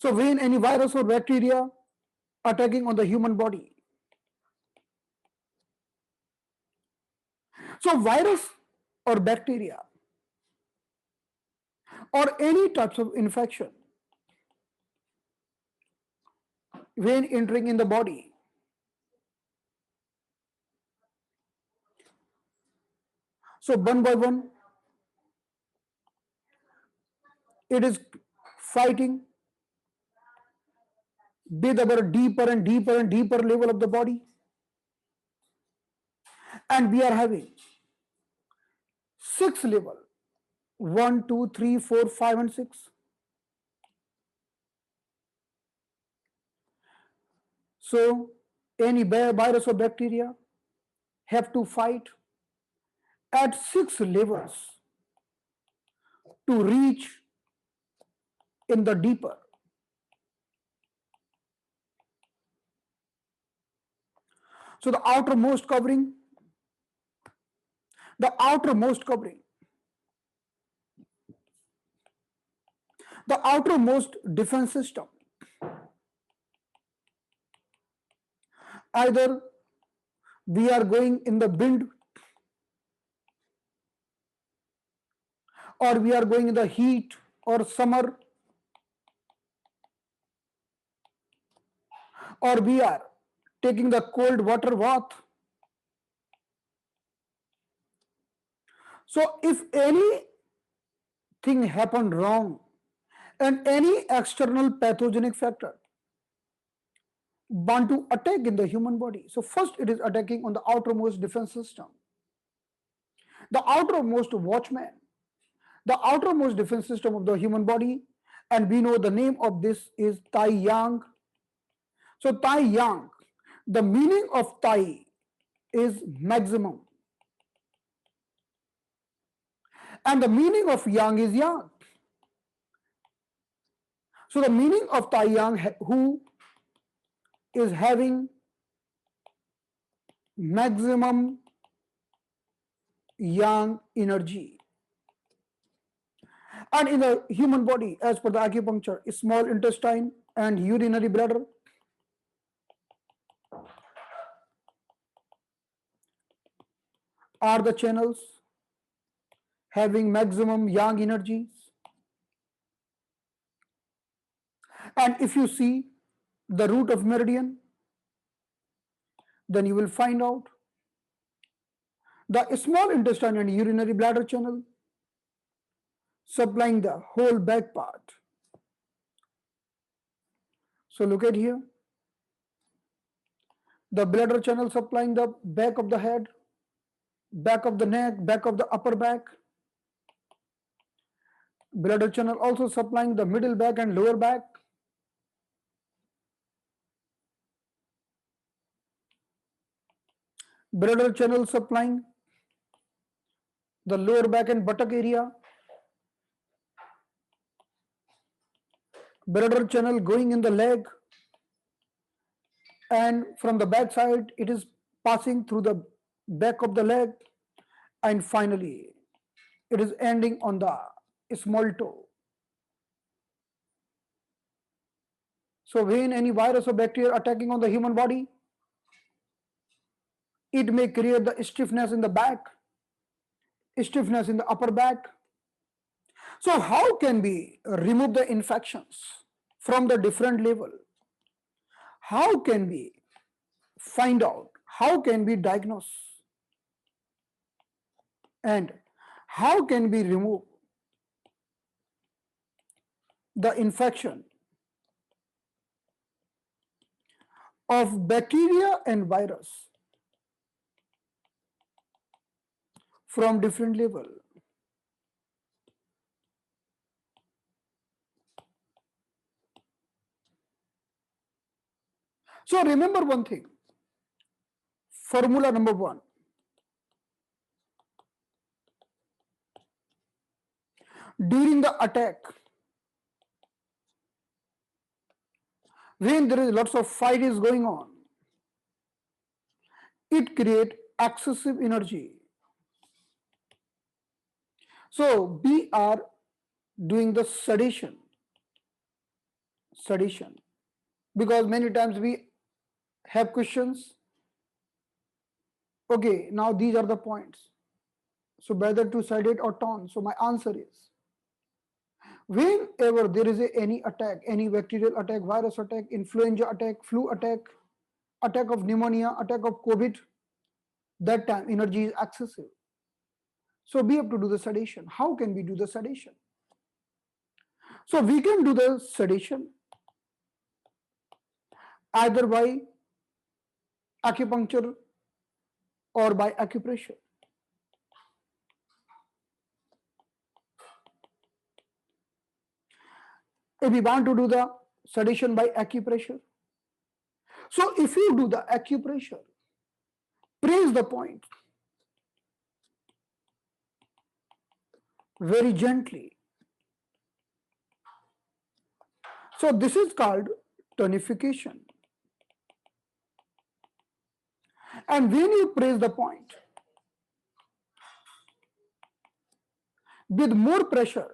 So when any virus or bacteria attacking on the human body, so virus or bacteria or any types of infection when entering in the body, so one by one it is fighting with our deeper and deeper and deeper level of the body, and we are having six level: one, two, three, four, five, and six. So any virus or bacteria have to fight at six levels to reach in the deeper. So the outermost covering, the outermost covering, the outermost defense system, either we are going in the wind or we are going in the heat or summer, or we are taking the cold water bath. So if anything happened wrong and any external pathogenic factor want to attack in the human body, so first it is attacking on the outermost defense system, the outermost watchman, the outermost defense system of the human body, and we know the name of this is Tai Yang. So Tai Yang, the meaning of Tai is maximum, and the meaning of Yang is Yang. So the meaning of Tai Yang, who is having maximum Yang energy. And in the human body, as per the acupuncture, small intestine and urinary bladder are the channels having maximum Yang energies. And if you see the root of meridian, then you will find out the small intestine and urinary bladder channel supplying the whole back part. So look at here. The bladder channel supplying the back of the head, back of the neck, back of the upper back. Bladder channel also supplying the middle back and lower back. Bladder channel supplying the lower back and buttock area. Bladder channel going in the leg, and from the back side it is passing through the back of the leg, and finally it is ending on the small toe. So when any virus or bacteria attacking on the human body, it may create the stiffness in the back, stiffness in the upper back. So how can we remove the infections from the different level? How can we find out? How can we diagnose? And how can we remove the infection of bacteria and virus from different level? So remember one thing, formula number one. During the attack, when there is lots of fight is going on, it creates excessive energy. So we are doing the sedation. sedation, because many times we have questions. Okay, now these are the points. So whether to sedate or tone. So my answer is, whenever there is any attack, any bacterial attack, virus attack, influenza attack, flu attack, attack of pneumonia, attack of COVID, that time energy is excessive. So we have to do the sedation. How can we do the sedation? So we can do the sedation either by acupuncture or by acupressure. If we want to do the sedation by acupressure, so if you do the acupressure, press the point very gently. So this is called tonification. And when you press the point with more pressure,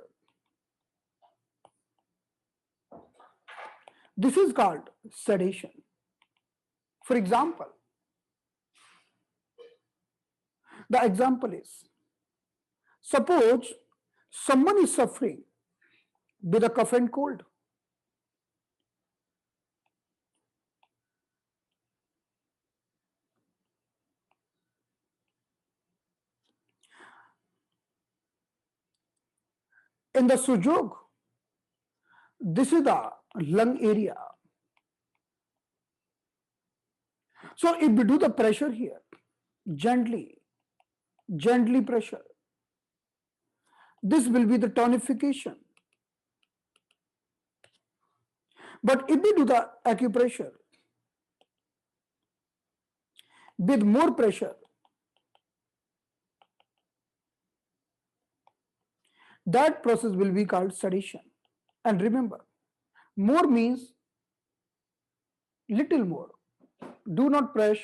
this is called sedation. For example, the example is, suppose someone is suffering with a cough and cold. In the sujog, this is the lung area. So if we do the pressure here, gently pressure, this will be the tonification. But if we do the acupressure with more pressure, that process will be called sedation. And remember, more means little more. Do not press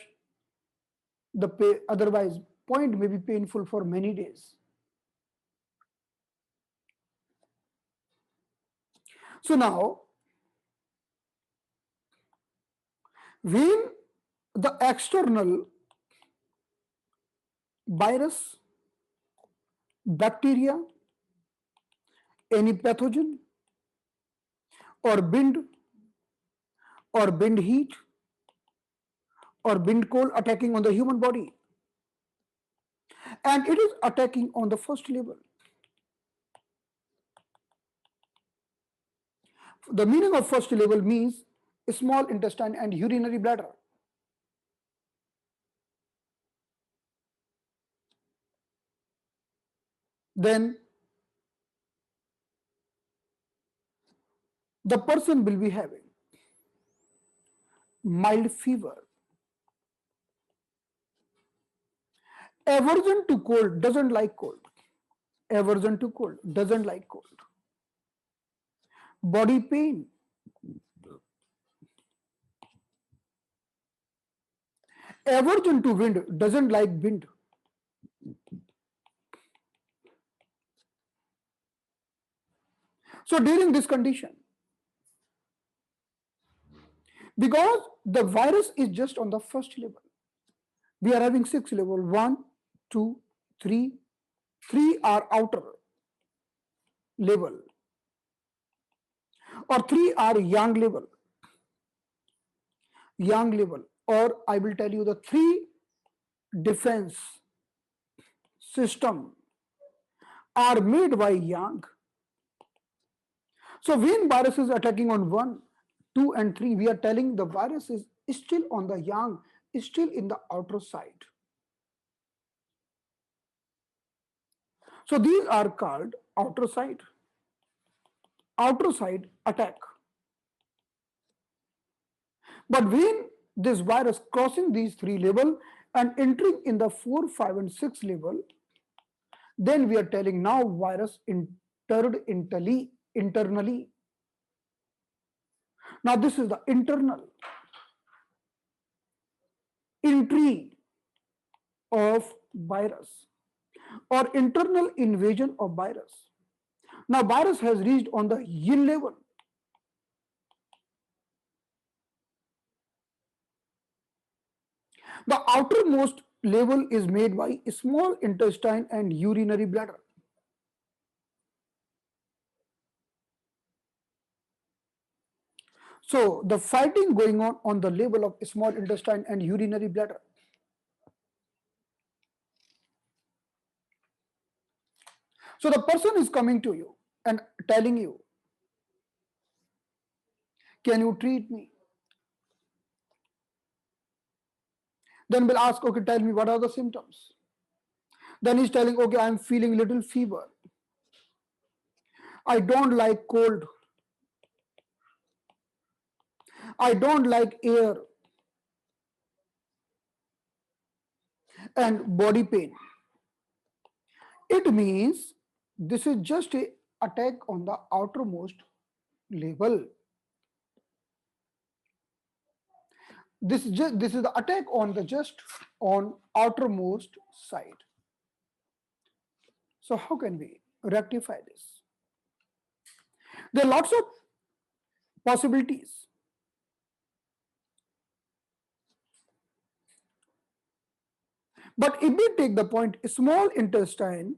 the pain, otherwise point may be painful for many days. So now, when the external virus, bacteria, any pathogen or wind heat or wind cold attacking on the human body, and it is attacking on the first level. The meaning of first level means small intestine and urinary bladder. Then the person will be having mild fever, aversion to cold, doesn't like cold, aversion to cold, doesn't like cold, body pain, aversion to wind, doesn't like wind, so during this condition, because the virus is just on the first level, we are having 6 level, 1, 2, 3, 3 are outer level, or 3 are young level, or I will tell you the 3 defense system are made by young. So when virus is attacking on 1, 2 and 3, we are telling the virus is still on the young, is still in the outer side. So these are called outer side attack. But when this virus crossing these 3 level and entering in the 4, 5 and 6 level, then we are telling now virus entered internally. Now this is the internal entry of virus or internal invasion of virus. Now virus has reached on the yin level. The outermost level is made by small intestine and urinary bladder. So the fighting going on the level of small intestine and urinary bladder. So the person is coming to you and telling you, can you treat me? Then we'll ask, okay, tell me what are the symptoms? Then he's telling, okay, I'm feeling little fever. I don't like cold. I don't like air and body pain. It means this is just a attack on the outermost level. This is the attack on the just on outermost side. So how can we rectify this? There are lots of possibilities. But if we take the point small intestine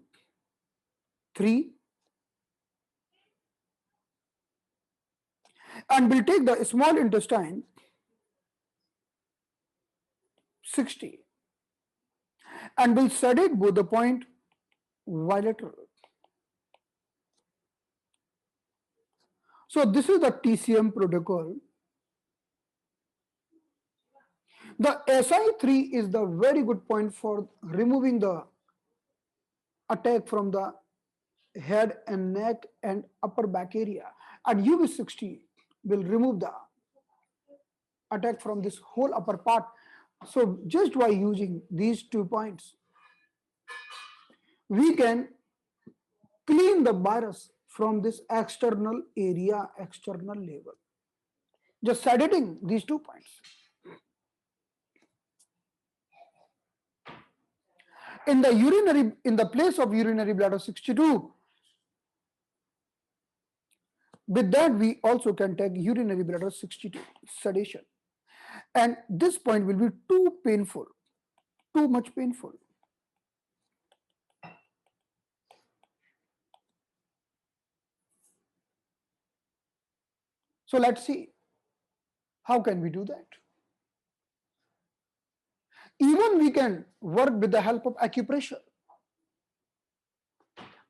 3 and we'll take the small intestine 60 and we'll sedate both the point bilateral. So this is the TCM protocol. The SI3 is the very good point for removing the attack from the head and neck and upper back area, and UV60 will remove the attack from this whole upper part. So just by using these 2 points, we can clean the virus from this external area, external level. Just sedating these 2 points. In the place of urinary bladder 62, with that we also can take urinary bladder 62 sedation. And this point will be too painful, too much painful. So let's see, how can we do that? Even we can work with the help of acupressure.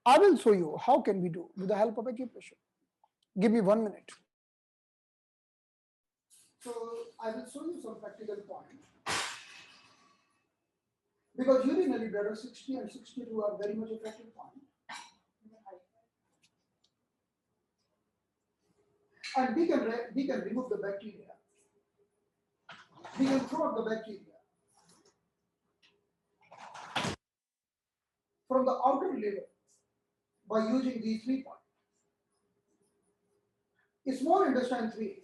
I will show you how can we do with the help of acupressure. Give me 1 minute. So I will show you some practical points. Because urinary bladder 60 and 62 are very much effective points. And we can remove the bacteria. We can throw out the bacteria from the outer layer by using these 3 points. Small intestine 3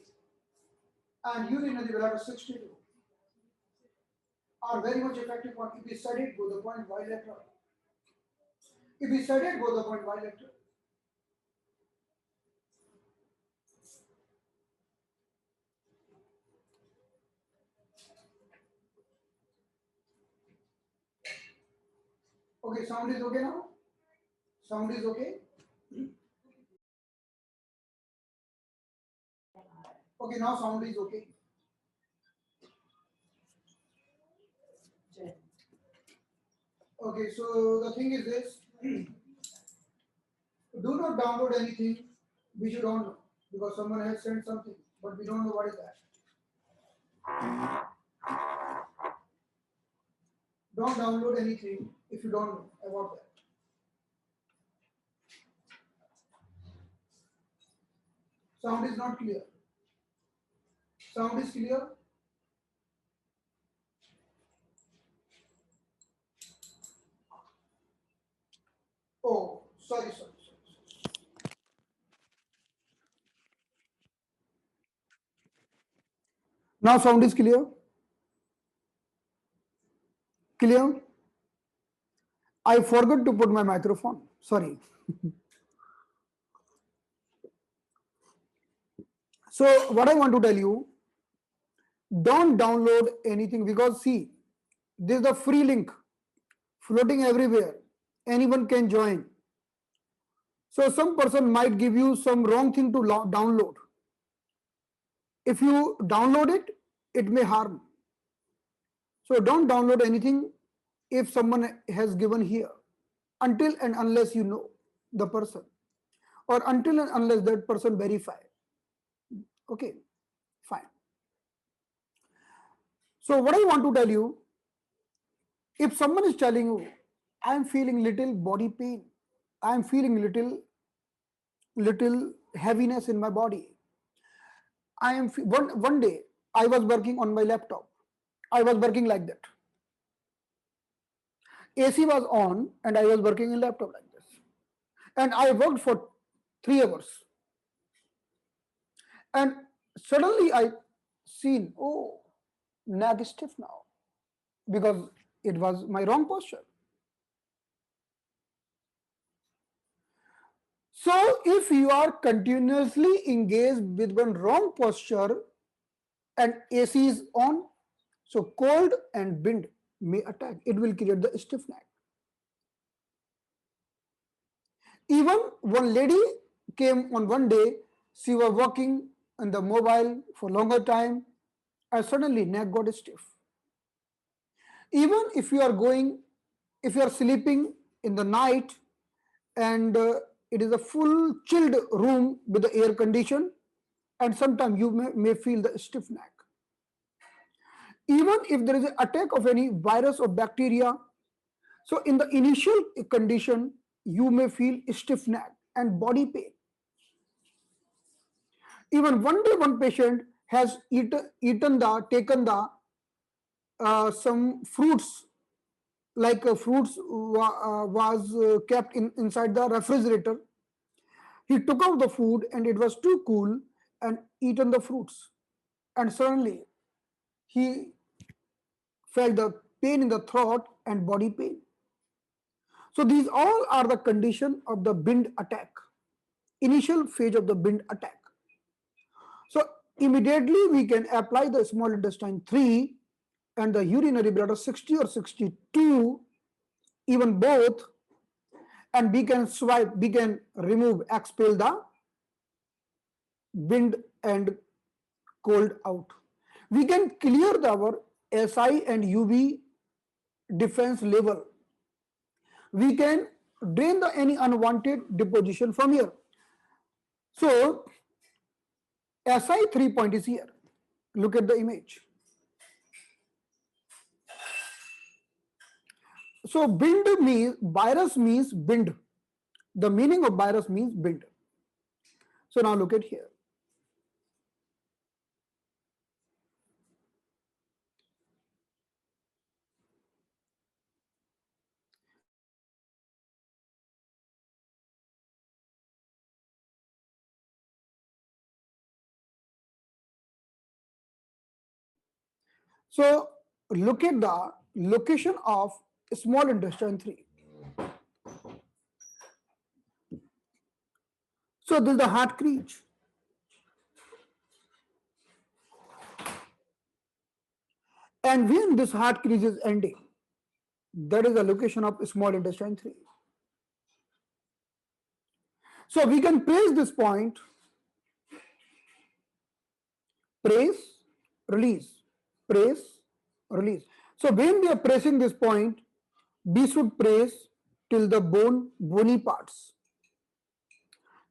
and urinary bladder 62 are very much effective point if we sedate both the point bilateral. If we sedate both the point bilateral, okay, sound is okay now? Sound is okay? Okay, now sound is okay. Okay, so the thing is this, do not download anything which you don't know, because someone has sent something, but we don't know what is that. Don't download anything if you don't know about that. Sound is not clear. Sound is clear? Oh, sorry. Now sound is clear? Clear? I forgot to put my microphone. Sorry. So what I want to tell you, don't download anything, because see, This is the free link floating everywhere. Anyone can join. So some person might give you some wrong thing to download. If you download it, it may harm. So don't download anything if someone has given here, until and unless you know the person, or until and unless that person verify. Okay, fine. So what I want to tell you, if someone is telling you, I am feeling little body pain, I am feeling little heaviness in my body. One day I was working on my laptop. I was working like that. AC was on and I was working in laptop like this. And I worked for 3 hours. And suddenly I seen, oh, neck is stiff now, because it was my wrong posture. So if you are continuously engaged with one wrong posture and AC is on, so cold and wind may attack. It will create the stiff neck. Even one lady came on one day, she was working on the mobile for longer time and suddenly neck got stiff. Even if you are going, if you are sleeping in the night and it is a full chilled room with the air condition, and sometimes you may feel the stiff neck. Even if there is an attack of any virus or bacteria, so in the initial condition, you may feel stiff neck and body pain. Even one day, one patient has taken the some fruits, like fruits was kept inside the refrigerator. He took out the food and it was too cool and eaten the fruits. And suddenly he felt the pain in the throat and body pain. So these all are the condition of the wind attack, initial phase of the wind attack. So immediately we can apply the small intestine 3 and the urinary bladder 60 or 62, even both, and we can swipe, we can remove, expel the wind and cold out. We can clear our SI and UV defense level. We can drain the any unwanted deposition from here. So SI 3 point is here. Look at the image. So wind means, virus means wind. The meaning of virus means wind. So now look at here. So look at the location of small intestine 3. So this is the heart crease. And when this heart crease is ending, that is the location of small intestine 3. So we can press this point, press, release, press, release. So when we are pressing this point, we should press till the bony parts.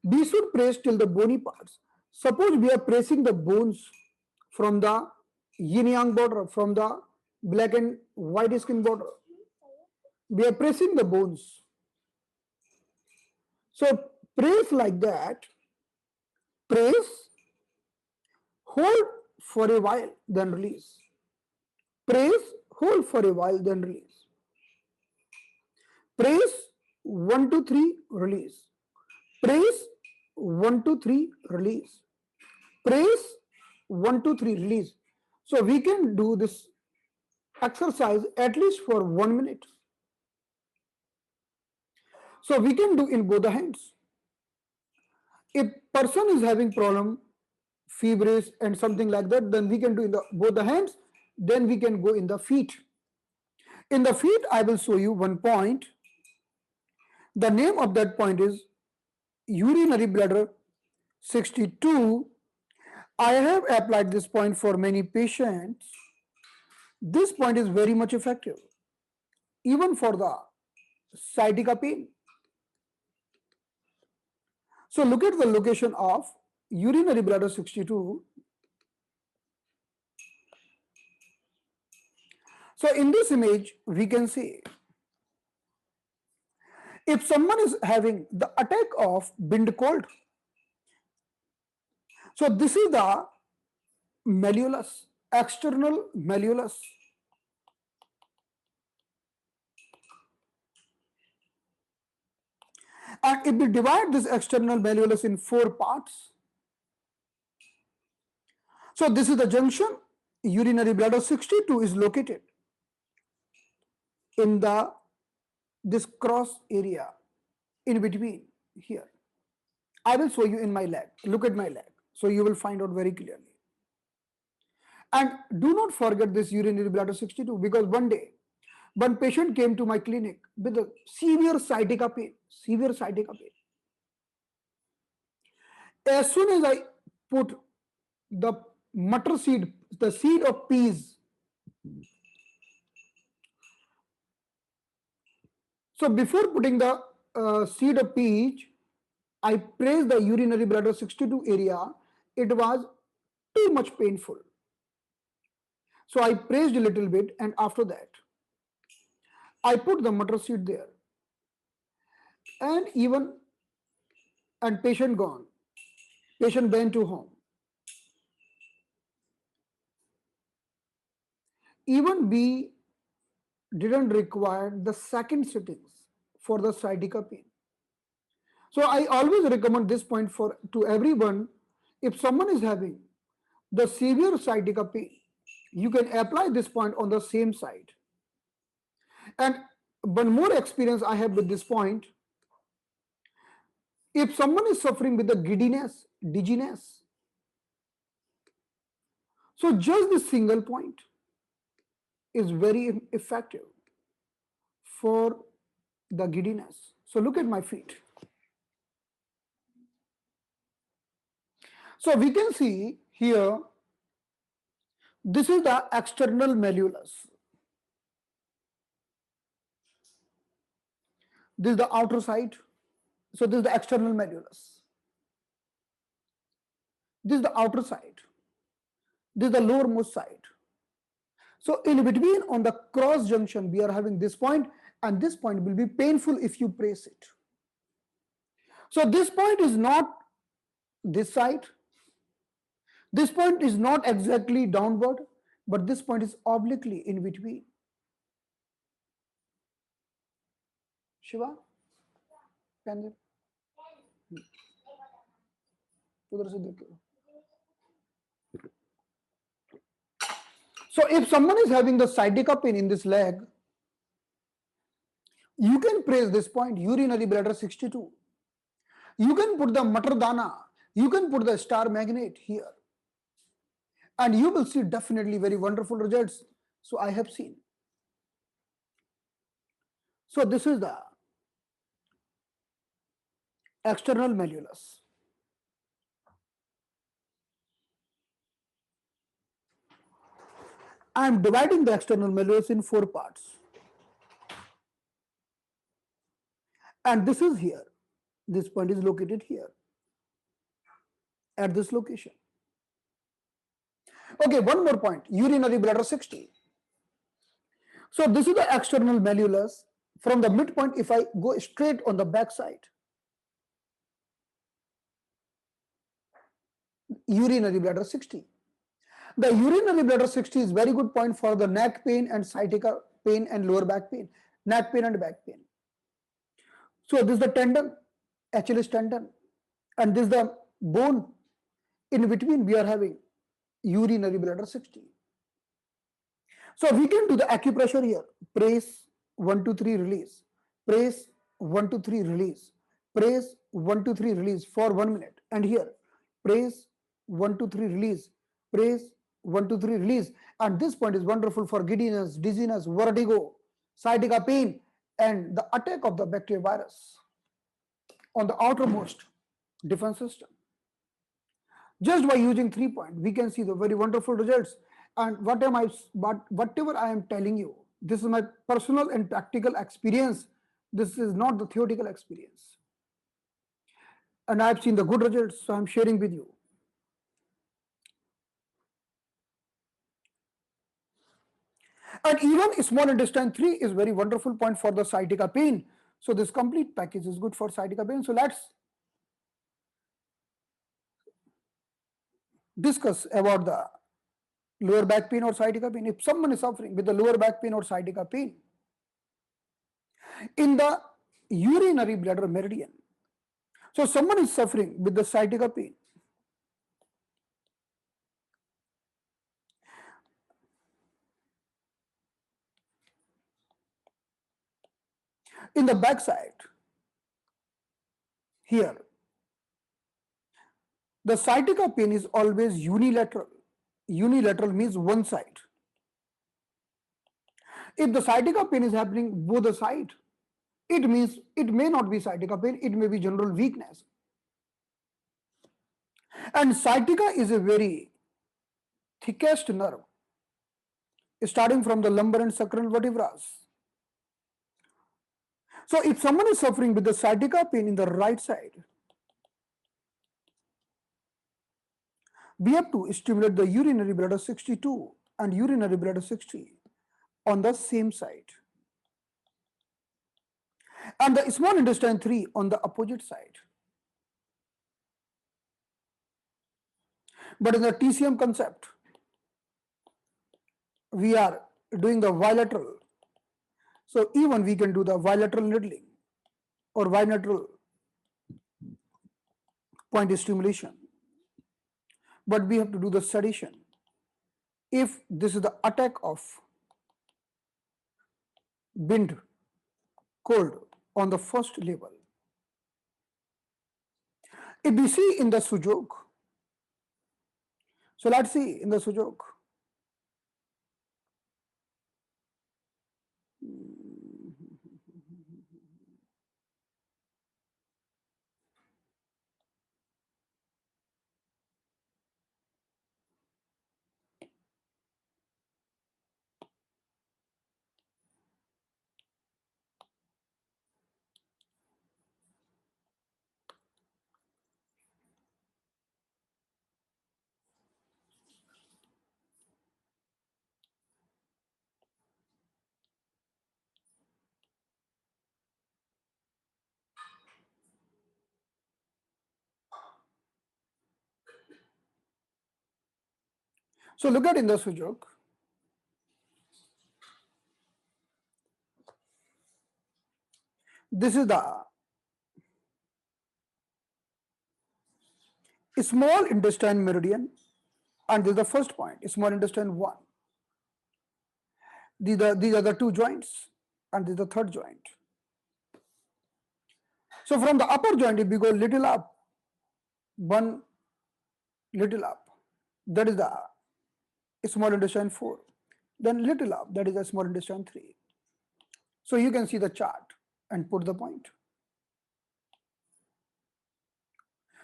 We should press till the bony parts. Suppose we are pressing the bones from the yin yang border, from the black and white skin border. We are pressing the bones. So press like that, press, hold for a while, then release. Press, hold for a while, then release. Press 1, 2, 3, release. Press 1, 2, 3, release. Press 1, 2, 3, release. So we can do this exercise at least for 1 minute. So we can do in both the hands. If person is having problem, feverish and something like that, then we can do in both the hands. Then we can go in the feet. In the feet, I will show you one point. The name of that point is urinary bladder 62. I have applied this point for many patients. This point is very much effective, even for the sciatica pain. So look at the location of urinary bladder 62. So in this image, we can see if someone is having the attack of wind cold, so this is the malleolus, external malleolus. And if we divide this external malleolus in 4 parts, so this is the junction, urinary bladder 62 is located in this cross area in between here. I will show you in my leg. Look at my leg. So you will find out very clearly. And do not forget this urinary bladder 62, because one day one patient came to my clinic with a severe sciatica pain, severe sciatica pain. As soon as I put the mutter seed, the seed of peas, so before putting the seed of peas, I pressed the urinary bladder 62 area. It was too much painful. So I pressed a little bit, and after that, I put the mutter seed there. And patient gone. Patient went to home. Even we didn't require the second sittings for the sciatica pain. So I always recommend this point to everyone. If someone is having the severe sciatica pain, you can apply this point on the same side. And one more experience I have with this point. If someone is suffering with the giddiness, dizziness, so just this single point is very effective for the giddiness. So look at my feet. So we can see here, this is the external malleolus. This is the outer side. So this is the external malleolus. This is the outer side. This is the lowermost side. So in between, on the cross junction, we are having this point, and this point will be painful if you press it. So this point is not this side. This point is not exactly downward, but this point is obliquely in between. Shiva? Can you? So if someone is having the sciatica pain in this leg, you can press this point, urinary bladder 62. You can put the matardana, you can put the star magnet here, and you will see definitely very wonderful results. So I have seen. So this is the external malleolus. I am dividing the external malleolus in 4 parts. And this is here. This point is located here, at this location. Okay, one more point, urinary bladder 60. So this is the external malleolus. From the midpoint, if I go straight on the back side, urinary bladder 60. The urinary bladder 60 is very good point for the neck pain and sciatica pain and lower back pain, neck pain and back pain. So this is the tendon, Achilles tendon, and this is the bone. In between, we are having urinary bladder 60. So we can do the acupressure here. Press 1, 2, 3, release. Press 1, 2, 3, release. Press 1, 2, 3, release for 1 minute. And here, press 1, 2, 3, release. Press 1, 2, 3, release. And this point is wonderful for giddiness, dizziness, vertigo. sciatica pain and the attack of the bacterial virus on the outermost defense system. Just by using 3 point, we can see the very wonderful results. And whatever I am telling you, this is my personal and practical experience. This is not the theoretical experience. And I've seen the good results, so I'm sharing with you. And even small intestine 3 is very wonderful point for the sciatica pain. So this complete package is good for sciatica pain. So let's discuss about the lower back pain or sciatica pain. If someone is suffering with the lower back pain or sciatica pain, in the urinary bladder meridian, so someone is suffering with the sciatica pain, in the backside, here, the sciatica pain is always unilateral. Unilateral means one side. If the sciatica pain is happening both the side, it means it may not be sciatica pain, it may be general weakness. And sciatica is a very thickest nerve, starting from the lumbar and sacral vertebrae. So if someone is suffering with the sciatica pain in the right side, we have to stimulate the urinary bladder 62 and urinary bladder 60 on the same side, and the small intestine 3 on the opposite side. But in the TCM concept, we are doing the bilateral. So even we can do the bilateral needling or bilateral point stimulation, but we have to do the sedation if this is the attack of wind cold on the first level. If we see in the sujok, so let's see in the sujok. So look at in the sujok. This is the small intestine meridian, and this is the first point, small intestine 1. These are the two joints, and this is the third joint. So from the upper joint, if we go little up, one little up, that is the small intestine 4. Then little up, that is the small intestine 3. So you can see the chart and put the point.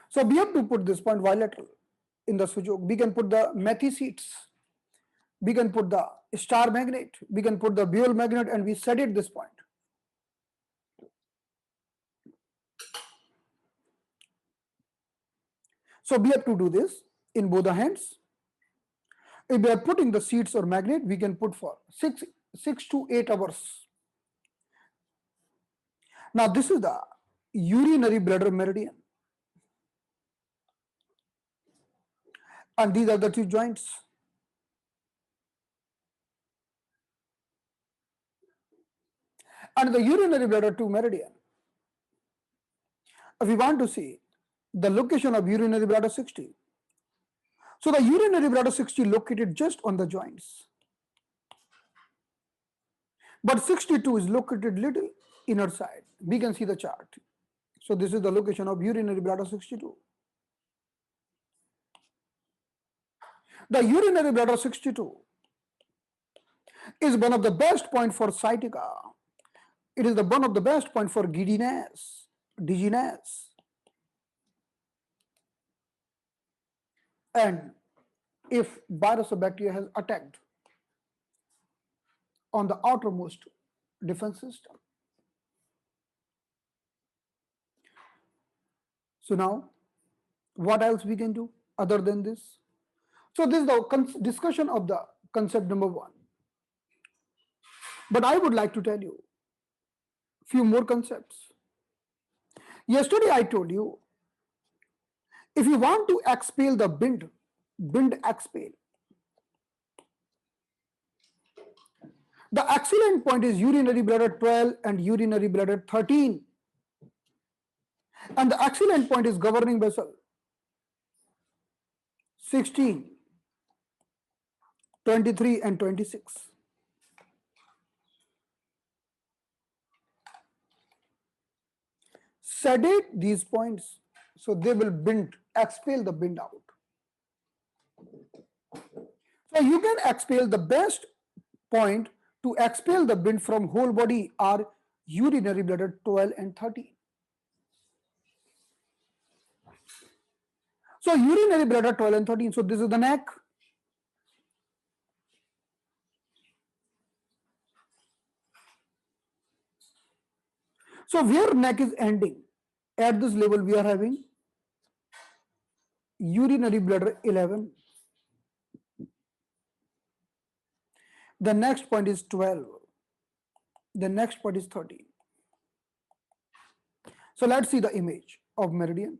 So we have to put this point bilateral in the sujok. We can put the Methi seats, we can put the star magnet, we can put the Buell magnet, and we sedate this point. So we have to do this in both the hands. If we are putting the seats or magnet, we can put for 6 to 8 hours. Now this is the urinary bladder meridian, and these are the two joints. And the urinary bladder 2 meridian, if we want to see the location of urinary bladder 60, so the urinary bladder 60 located just on the joints, but 62 is located little inner side. We can see the chart. So this is the location of urinary bladder 62. The urinary bladder 62 is one of the best point for sciatica. It is the one of the best point for giddiness, dizziness. And if virus or bacteria has attacked on the outermost defense system. So now, what else we can do other than this? So this is the discussion of the concept number 1. But I would like to tell you few more concepts. Yesterday I told you, if you want to expel the bind expel. The excellent point is urinary bladder 12 and urinary bladder 13. And the excellent point is governing vessel 16, 23 and 26. Sedate these points so they will expel the bind out. So you can expel the best point to expel the bind from whole body are urinary bladder 12 and 13. So urinary bladder 12 and 13. So this is the neck. So where neck is ending, at this level we are having urinary bladder 11. The next point is 12. The next point is 13. So let's see the image of meridian.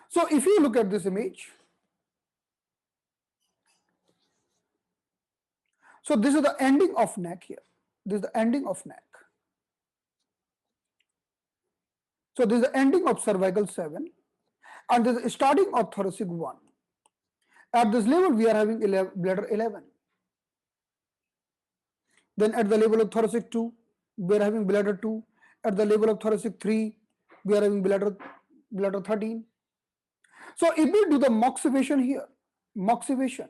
So if you look at this image, so this is the ending of neck here. This is the ending of neck. So this is the ending of cervical 7 and this is the starting of thoracic 1. At this level we are having bladder 11. Then at the level of thoracic 2 we are having bladder 2. At the level of thoracic 3 we are having bladder 13. So if we do the moxivation here, moxa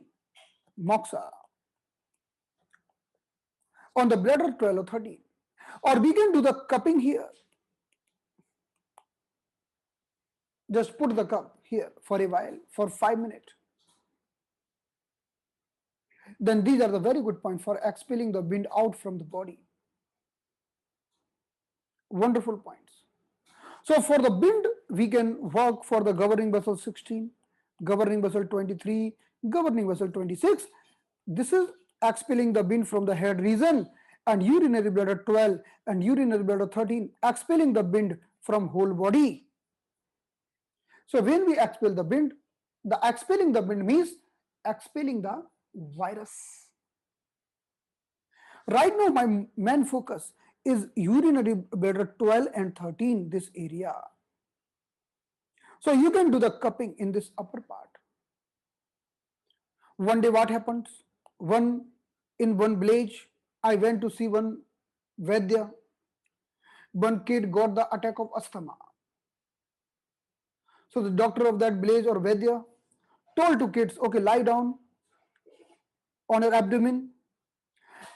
on the bladder 12 or 13, or we can do the cupping here. Just put the cup here for a while, for 5 minutes. Then these are the very good points for expelling the wind out from the body. Wonderful points. So for the wind, we can work for the governing vessel 16, governing vessel 23, governing vessel 26. This is expelling the wind from the head region, and urinary bladder 12 and urinary bladder 13, expelling the wind from whole body. So when we expel the wind, the expelling the wind means expelling the virus. Right now, my main focus is urinary bladder 12 and 13, this area. So you can do the cupping in this upper part. One day what happens? In one village, I went to see one Vaidya. One kid got the attack of asthma. So the doctor of that village or Vaidya told to kids, okay, lie down on your abdomen.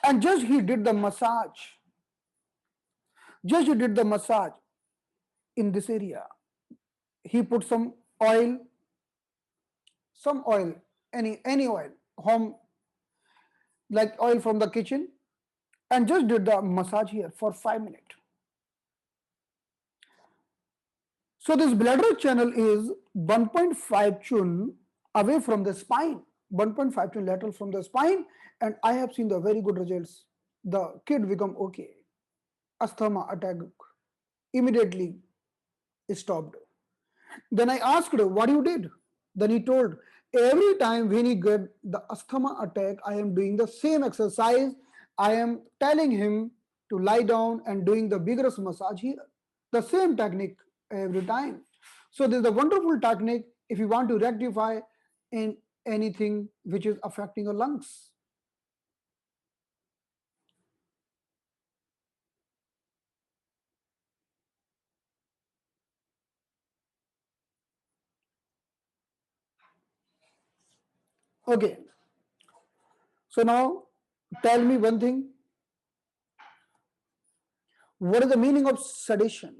And just he did the massage. Just he did the massage in this area. He put some oil, any oil, home, like oil from the kitchen, and just did the massage here for 5 minutes. So this bladder channel is 1.5 chun away from the spine, 1.5 chun lateral from the spine, and I have seen the very good results. The kid become okay. Asthma attack immediately stopped. Then I asked what you did. Then he told, every time when he get the asthma attack, I am doing the same exercise. I am telling him to lie down and doing the vigorous massage here. The same technique every time. So this is a wonderful technique if you want to rectify in anything which is affecting your lungs. Okay. So now tell me one thing. What is the meaning of sedation?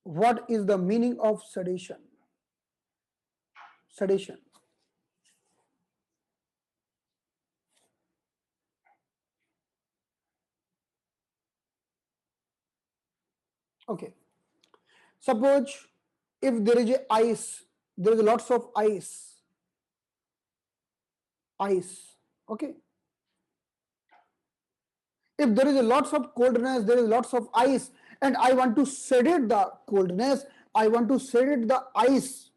What is the meaning of sedation? Sedation. Okay. Suppose if there is a ice, there is lots of ice. Ice. Okay. If there is a lots of coldness, there is lots of ice, and I want to sedate the coldness, I want to sedate the ice,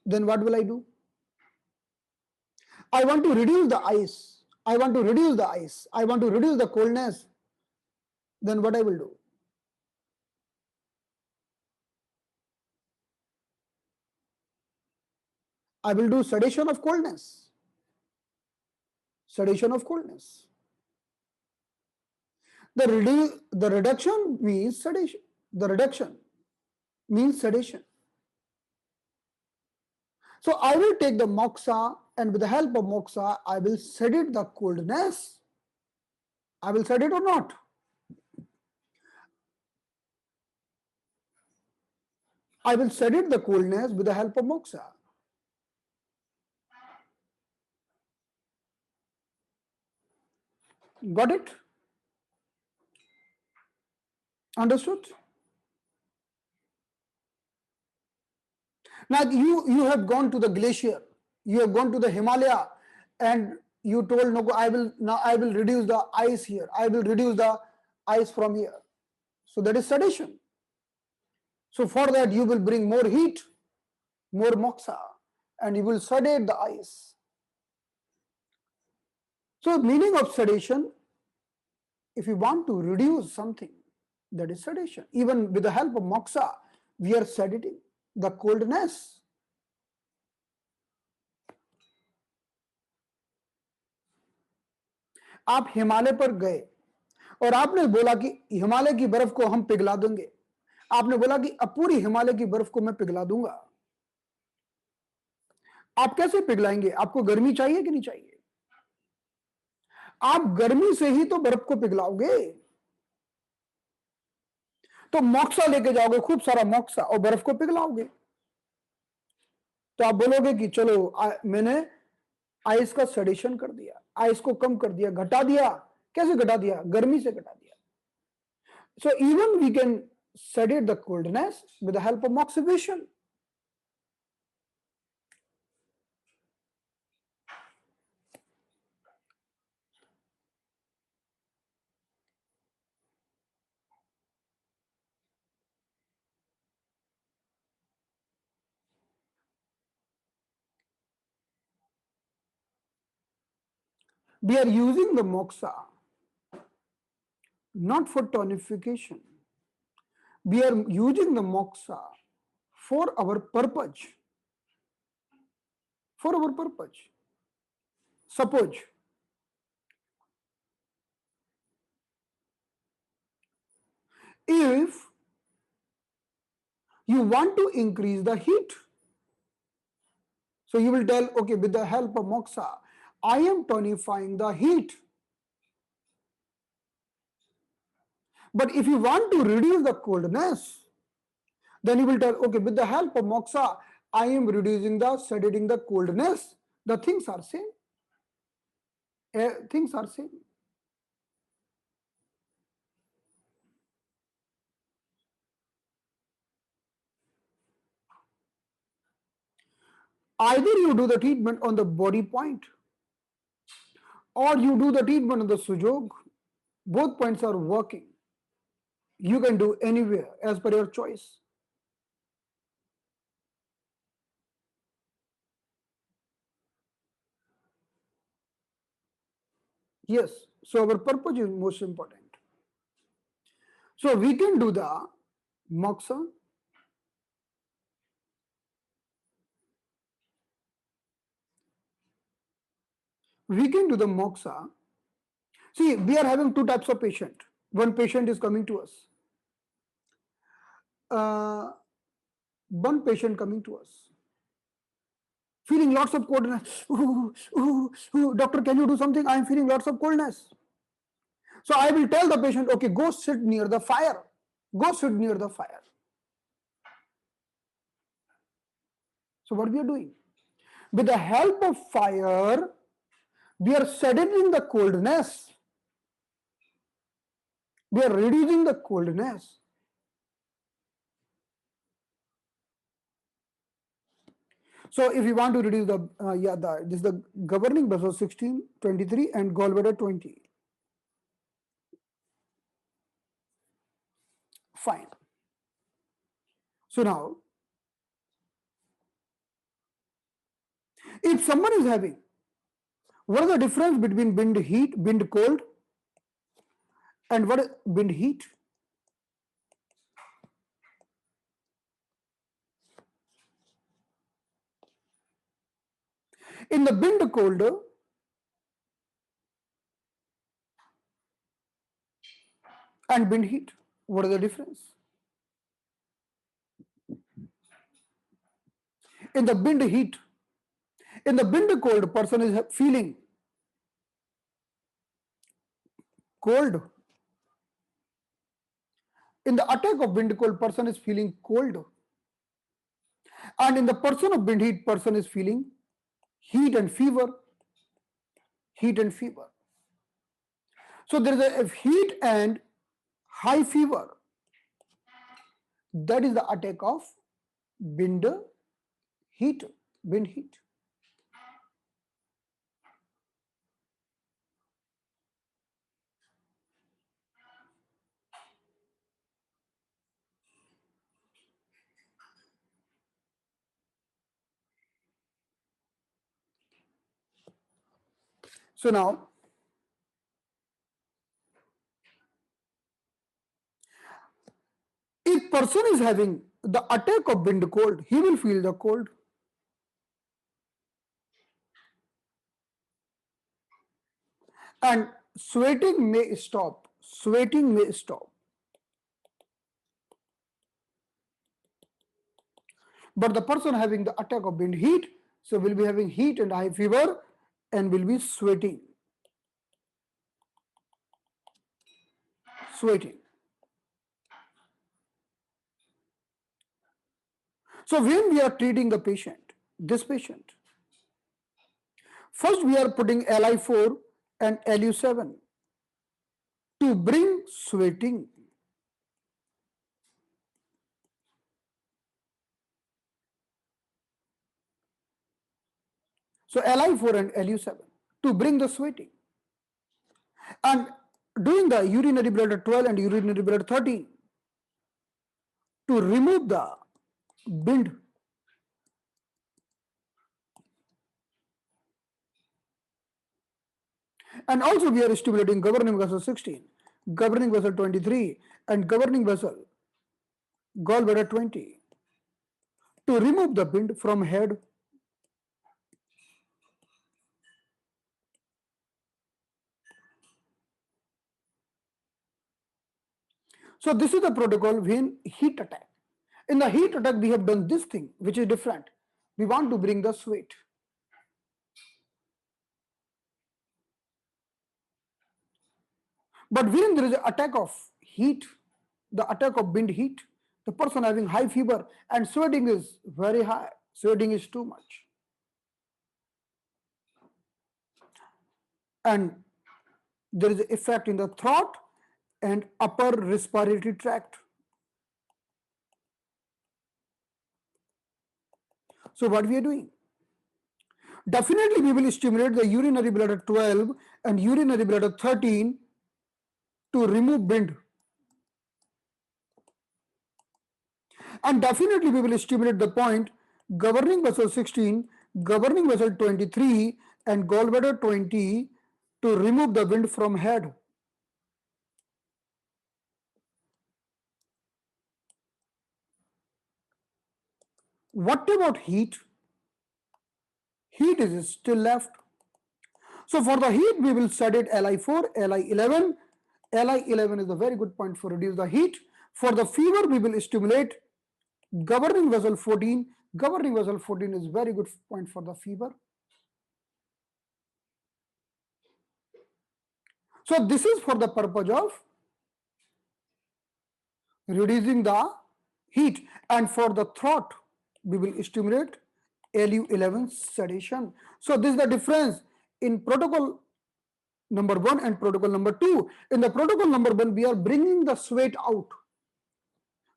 then what will I do? I want to reduce the ice. I want to reduce the ice. I want to reduce the coldness. Then what I will do? I will do sedation of coldness. Sedation of coldness. The reduction means sedation. The reduction means sedation. So I will take the moxa, and with the help of moxa, I will sedate the coldness. I will sedate or not? I will sedate the coldness with the help of moxa. Got it? Understood? Now you have gone to the glacier, you have gone to the Himalaya, and you told no, I will reduce the ice here. I will reduce the ice from here. So that is sedation. So for that you will bring more heat, more moxa, and you will sedate the ice. So meaning of sedation, if you want to reduce something, that is sedation. Even with the help of moxa, we are sedating the coldness. आप हिमालय पर गए और आपने बोला कि हिमालय की बर्फ को हम पिघला देंगे, आपने बोला कि अब पूरी हिमालय की बर्फ को मैं पिघला दूंगा। आप कैसे पिघलाएंगे? आपको गर्मी चाहिए कि नहीं चाहिए? आप गर्मी से ही तो बर्फ को पिघलाओगे। तो मोक्सा लेके जाओगे, खूब सारा मोक्सा, और बर्फ को पिघलाओगे। तो आप बोलोगे कि चलो मैंने आइस का सेडेशन कर दिया, आइस को कम कर दिया, घटा दिया। कैसे घटा दिया? गर्मी से घटा दिया। So even we can sedate the coldness with the help of moxibustion. We are using the moxa not for tonification. We are using the moxa for our purpose. For our purpose. Suppose if you want to increase the heat, so you will tell, okay, with the help of moxa, I am tonifying the heat. But if you want to reduce the coldness, then you will tell, okay, with the help of moxa, I am reducing the sedating the coldness. The things are same. Things are same. Either you do the treatment on the body point or you do the treatment on the sujog. Both points are working. You can do anywhere as per your choice. Yes, so our purpose is most important. So we can do the moxa, we can do the moxa. See, we are having two types of patient. One patient is coming to us. One patient coming to us. feeling lots of coldness. Ooh, ooh, ooh, doctor, can you do something? I am feeling lots of coldness. So I will tell the patient, okay, go sit near the fire. Go sit near the fire. So what we are doing? With the help of fire, we are sedating the coldness. We are reducing the coldness. So if you want to reduce this is the governing vessel 16, 23 and gallbladder 20. Fine. So now, if someone is having, what is the difference between bind heat, bind cold, and what is bind heat? In the bind cold and bind heat, what is the difference? In the bind heat, in the bind cold, person is feeling cold. In the attack of bind cold, person is feeling cold. And in the person of bind heat, person is feeling heat and fever. Heat and fever. So there is a heat and high fever. That is the attack of bind heat. Bind heat. So now, if person is having the attack of bind cold, he will feel the cold. And sweating may stop. Sweating may stop. But the person having the attack of bind heat, so will be having heat and high fever and will be sweating. Sweating. So when we are treating the patient, this patient, first we are putting Li4 and Lu7 to bring sweating. So Li4 and Lu7 to bring the sweating. And doing the urinary bladder 12 and urinary bladder 13 to remove the bind. And also we are stimulating governing vessel 16, governing vessel 23 and governing vessel gallbladder 20 to remove the bind from head. So this is the protocol when heat attack. In the heat attack, we have done this thing, which is different. We want to bring the sweat. But when there is an attack of heat, the attack of bind heat, the person having high fever and sweating is very high, sweating is too much. And there is effect in the throat and upper respiratory tract. So what we are doing? Definitely we will stimulate the urinary bladder 12 and urinary bladder 13 to remove bind. And definitely we will stimulate the point governing vessel 16, governing vessel 23 and gallbladder 20 to remove the bind from head. What about heat? Heat is still left. So for the heat, we will sedate Li4, Li11. Li11 is a very good point for reduce the heat. For the fever, we will stimulate governing vessel 14, Governing vessel 14 is very good point for the fever. So this is for the purpose of reducing the heat, and for the throat we will stimulate Lu11 sedation. So this is the difference in protocol number 1 and protocol number 2. In the protocol number 1 we are bringing the sweat out.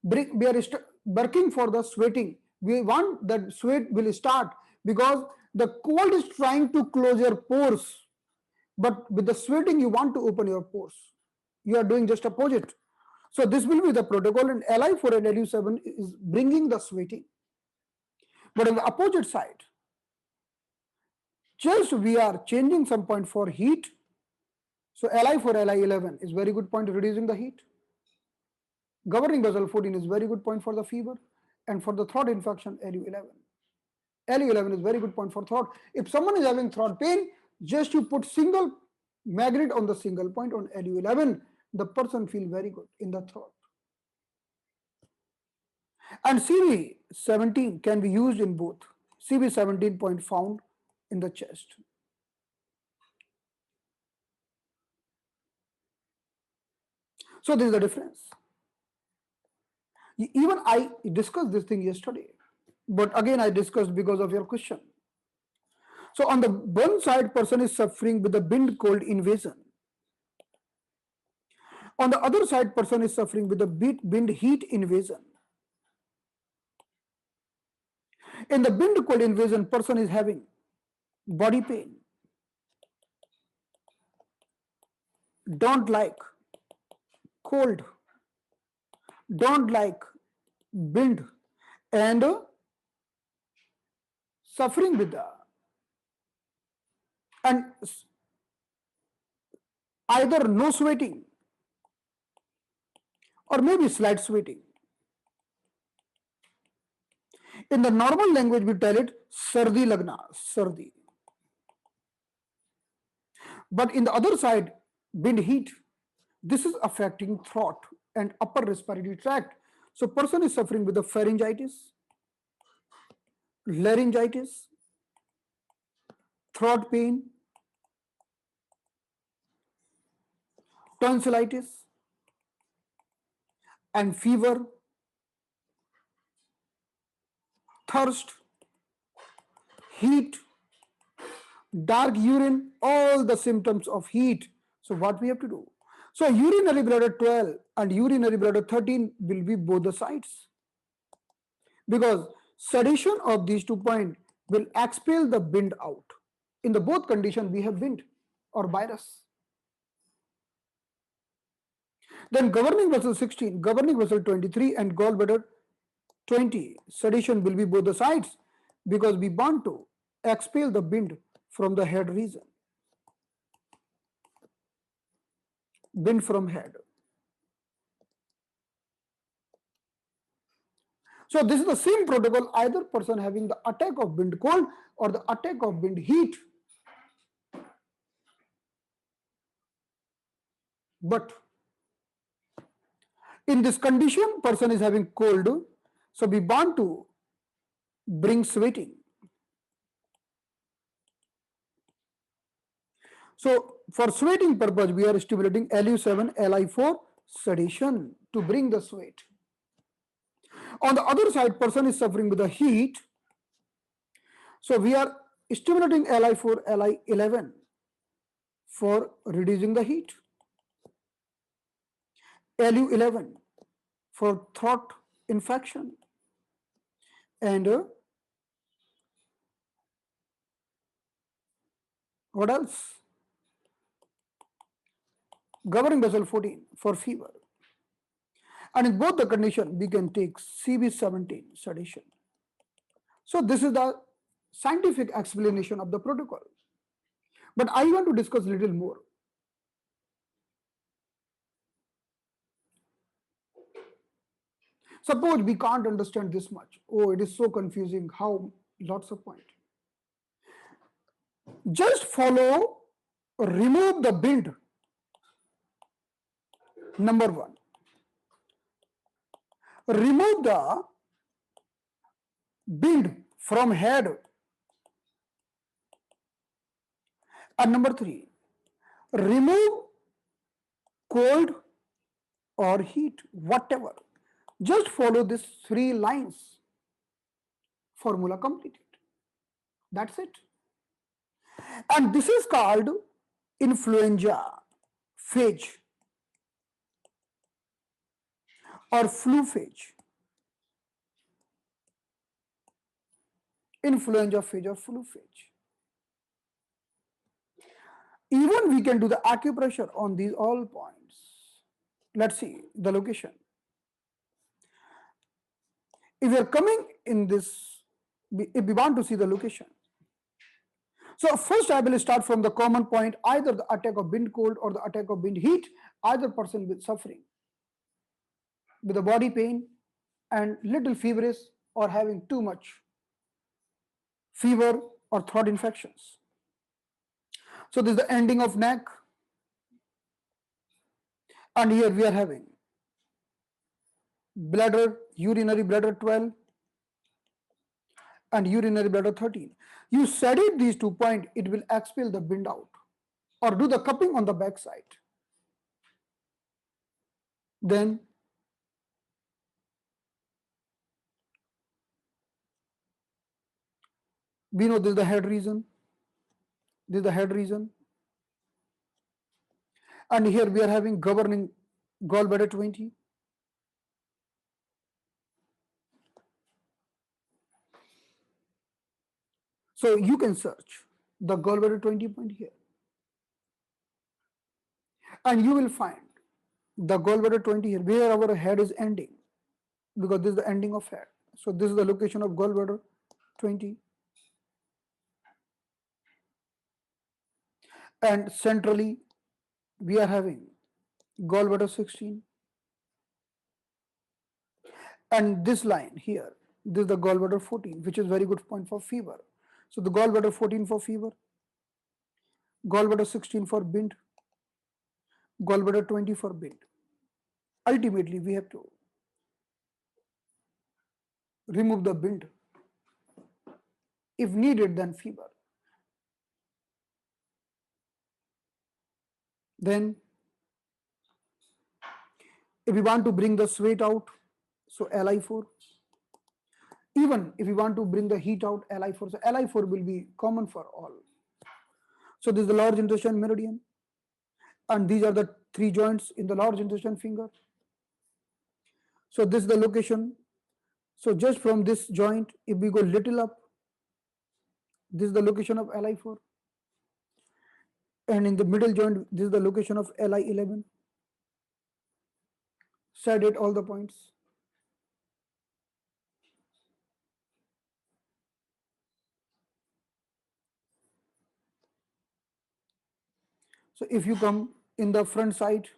We are working for the sweating. We want that sweat will start because the cold is trying to close your pores, but with the sweating you want to open your pores. You are doing just opposite. So this will be the protocol, and Li4 and Lu7 is bringing the sweating. But on the opposite side, just we are changing some point for heat. So Li4, Li11 is very good point reducing the heat. Governing vessel 14 is very good point for the fever, and for the throat infection, Lu11. Lu11 is very good point for throat. If someone is having throat pain, just you put single magnet on the single point on Lu11, the person feel very good in the throat. And CV17 can be used in both. CV17 point found in the chest. So this is the difference. Even I discussed this thing yesterday, but again I discussed because of your question. So on the one side, person is suffering with a wind cold invasion. On the other side, person is suffering with a wind heat invasion. In the wind cold invasion, person is having body pain, don't like cold, don't like wind, and suffering with the, and either no sweating or maybe slight sweating. In the normal language, we tell it sardi lagna, sardi. But in the other side, wind heat, this is affecting throat and upper respiratory tract. So person is suffering with the pharyngitis, laryngitis, throat pain, tonsillitis, and fever, thirst, heat, dark urine, all the symptoms of heat. So what we have to do? So urinary bladder 12 and urinary bladder 13 will be both the sides, because sedation of these 2 points will expel the wind out. In the both condition we have wind or virus. Then governing vessel 16, governing vessel 23 and gallbladder 20, sedation will be both the sides, because we want to expel the wind from the head region. Wind from head. So this is the same protocol, either person having the attack of wind cold or the attack of wind heat. But in this condition, person is having cold, so we want to bring sweating. So for sweating purpose, we are stimulating Lu7, Li4 sedation to bring the sweat. On the other side, person is suffering with the heat, so we are stimulating Li4, Li11 for reducing the heat. Lu11 for throat infection, and what else? Governing vessel 14 for fever. And in both the condition, we can take CV17 sedation. So this is the scientific explanation of the protocol. But I want to discuss a little more. Suppose we can't understand this much. Oh, it is so confusing. How? Lots of point. Just follow, remove the wind. Number one. Remove the bend from head. And number 3, remove cold or heat, whatever. Just follow these 3 lines. Formula completed. That's it. And this is called influenza phase or flu phase. Influenza phase or flu phase. Even we can do the acupressure on these all points. Let's see the location. If we are coming in this, if we want to see the location. So first I will start from the common point, either the attack of wind cold or the attack of wind heat, either person with suffering, with a body pain and little feverish or having too much fever or throat infections. So this is the ending of neck, and here we are having bladder, urinary bladder 12 and urinary bladder 13. You sedate these 2 points, it will expel the wind out, or do the cupping on the back side. Then we know this is the head region, this is the head region, and here we are having governing gallbladder 20. So you can search the gallbladder 20 point here, and you will find the gallbladder 20 here, where our head is ending, because this is the ending of head. So this is the location of gallbladder 20. And centrally, we are having gallbladder 16. And this line here, this is the gallbladder 14, which is very good point for fever. So the gallbladder 14 for fever, gallbladder 16 for wind, gallbladder 20 for wind. Ultimately, we have to remove the wind. If needed, then fever. Then, if we want to bring the sweat out, so Li4. Even if we want to bring the heat out, Li4. So Li4 will be common for all. So this is the large intestine meridian, and these are the 3 joints in the large intestine finger. So this is the location. So just from this joint, if we go little up, this is the location of Li4. And in the middle joint, this is the location of Li11. Sedate all the points. So if you come in the front side,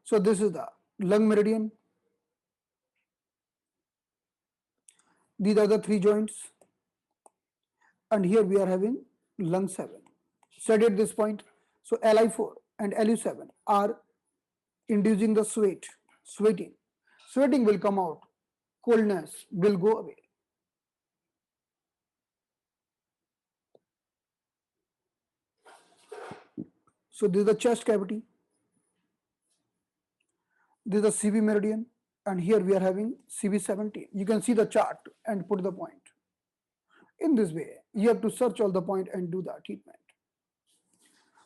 so this is the lung meridian. These are the 3 joints. And here we are having lung 7. Sedate this point. So Li4 and Lu7 are inducing the sweating. Sweating will come out. Coldness will go away. So this is the chest cavity. This is the CV meridian, and here we are having CV17. You can see the chart and put the point. In this way, you have to search all the point and do the treatment.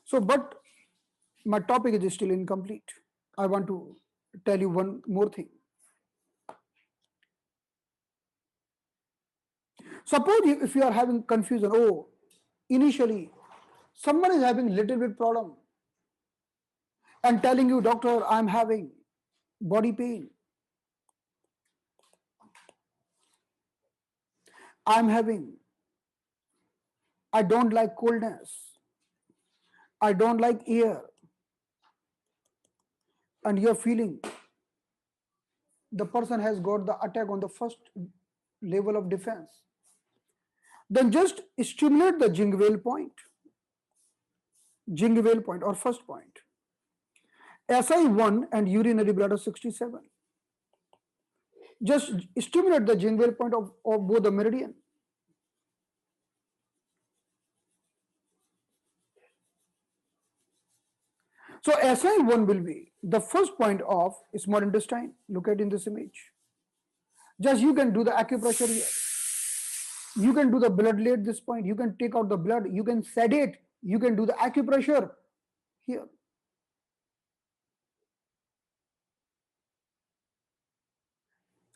So, but my topic is still incomplete. I want to tell you one more thing. Suppose if you are having confusion, oh, initially someone is having little bit problem and telling you, doctor, I'm having body pain, I don't like coldness, I don't like air, and you're feeling the person has got the attack on the first level of defense, then just stimulate the Gingival point or first point, SI1 and urinary bladder 67. Just stimulate the Gingival point of both the meridian. So SI1 will be the first point of small intestine. Look at in this image. Just you can do the acupressure here. You can do the blood lead at this point. You can take out the blood. You can sedate. You can do the acupressure here.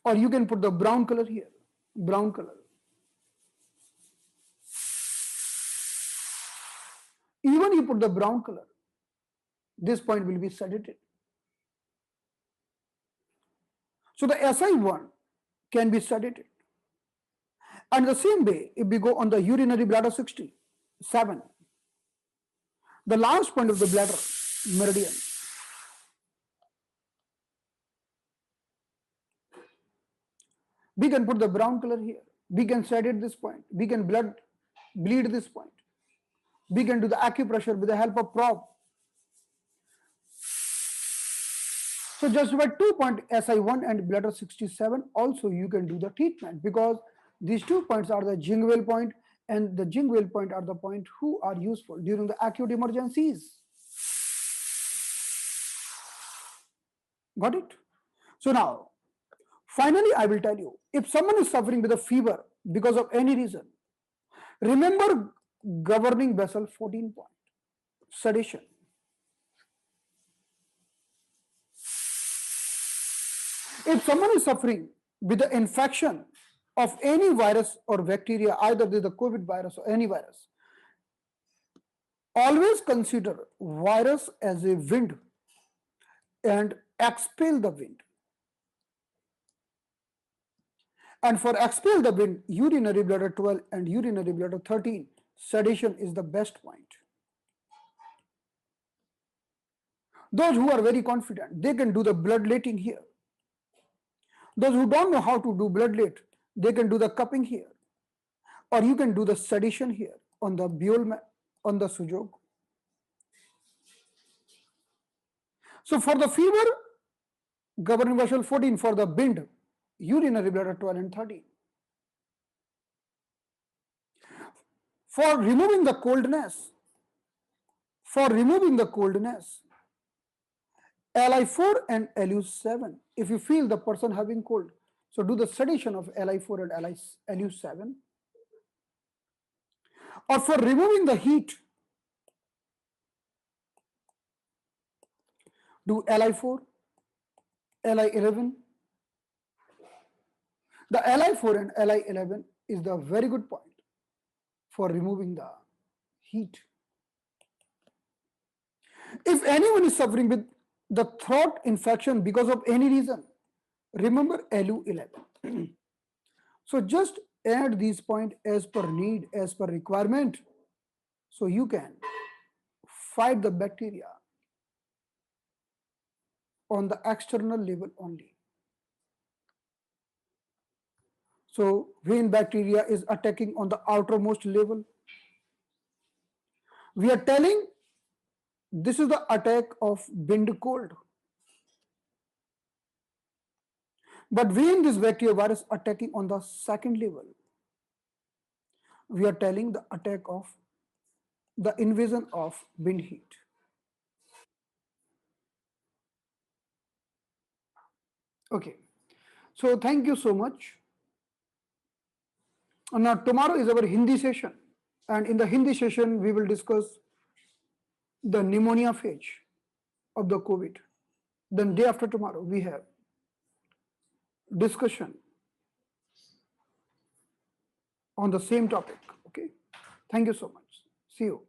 Or you can put the brown color here. Brown color. Even you put the brown color, this point will be sedated. So the SI1 can be sedated. And the same way, if we go on the urinary bladder 67, the last point of the bladder, meridian, we can put the brown color here. We can sedate this point. We can bleed this point. We can do the acupressure with the help of probe. So just by 2-point SI1 and bladder 67, also you can do the treatment, because these 2 points are the Gingival point, and the Gingival point are the point who are useful during the acute emergencies. Got it? So now, finally, I will tell you, if someone is suffering with a fever because of any reason, remember governing vessel 14 point, sedation. If someone is suffering with the infection of any virus or bacteria, either with the COVID virus or any virus, always consider virus as a wind and expel the wind. And for expel the wind, urinary bladder 12 and urinary bladder 13, sedation is the best point. Those who are very confident, they can do the bloodletting here. Those who don't know how to do bloodlet, they can do the cupping here. Or you can do the sedation here on the Buell, on the Sujok. So for the fever, governing vessel 14, for the wind, urinary bladder 12 and 13. For removing the coldness, Li4 and Lu7. If you feel the person having cold, so do the sedation of Li4 and Lu7. Or for removing the heat, do Li4, Li11. The Li4 and Li11 is the very good point for removing the heat. If anyone is suffering with the throat infection because of any reason, remember Lu11. So just add these points as per need, as per requirement, so you can fight the bacteria on the external level only. So when bacteria is attacking on the outermost level, we are telling this is the attack of wind cold. But when this bacteria virus attacking on the second level, we are telling the attack of the invasion of wind heat. Okay, so thank you so much. And now tomorrow is our Hindi session, and in the Hindi session we will discuss the pneumonia phase of the COVID. Then day after tomorrow we have discussion on the same topic. Okay, thank you so much. See you.